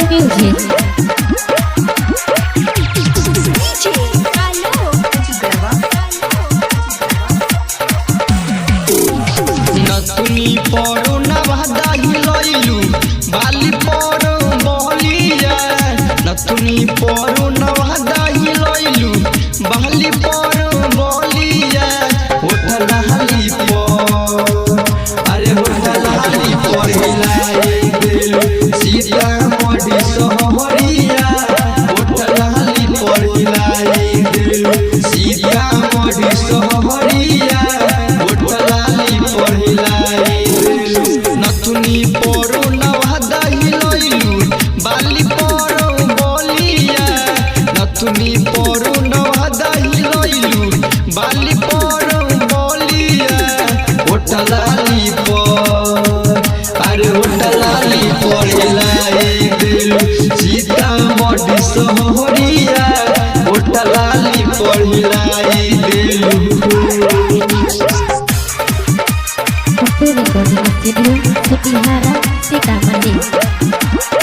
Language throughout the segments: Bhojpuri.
Music. नतुनी परो नवादा हिलैलू बाली परो बहलिया नतुनी परो नवादा हिलैलू बाली परो बहलिया होठला हली पर अरे होठला हली पर हिलाए देलू सीता मोडी सहरिया होठला हली पर हिलाए देलू सीता मोडी सहरिया नथुनी परो नवादा हिलैलू बाली परो बलिया नथुनी परो नवादा हिलैलू बाली परो बलिया होटलाली पर अरे होटलाली पर हिलाए देलू सीता मोडी सहरिया होटलाली पर हिलाए देलू Recording Studio Sutihara Sitamarhi.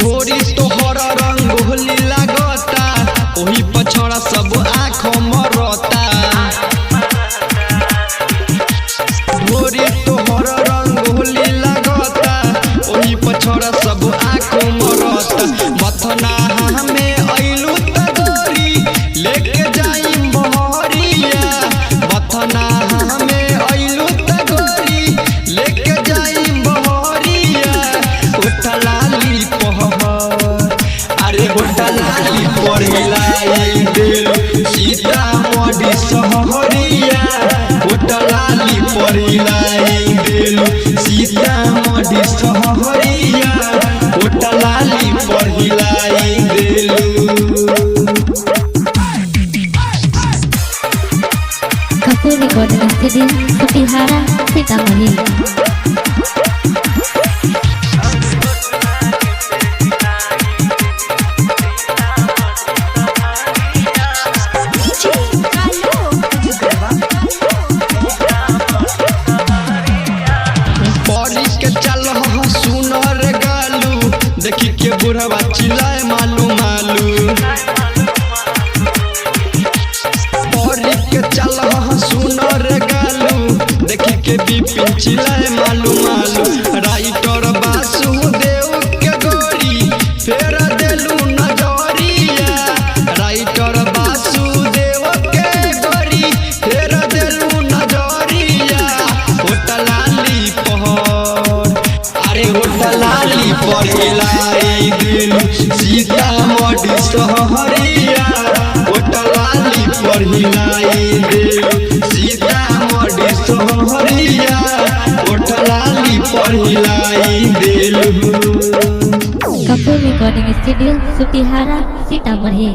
भोरी तोहर रंग होली लागता ओही पछड़ा सब आँख मरता भोरी तोहर रंग होली लागता ओही पछड़ा सब आँख मरता बथना हमें अइलू तगोरी लेके जाई बहरिया बथना हमें अइलू तगोरी लेके जाई बहरिया उठलाली अरे होटलाली पर हिलाए देलू सीता मोडी सहरिया होटलाली पर हिलाए देलू सीता मोडी सहरिया होटलाली पर हिलाए देलू Kapoor Recording Studio Sutihara Sitamarhi. सुनर गालू देखी के बुढ़वा चिल्लाए मालू मालू परी के चल सुनर गालू देखी के बिपिन चिल्लाए मालू मालू राइटर वासुदेव के गोरी फेर देलू नजरिया राइटर वासुदेव के गोरी फेर देलू नजरिया होटलाली होटलाली पर हिलाए देलू सीता मोडी सहरिया होटलाली पर हिलाए देलू सीता मोडी सहरिया होटलाली पर हिलाए देलू Kapoor Recording Studio Sutihara Sitamarhi.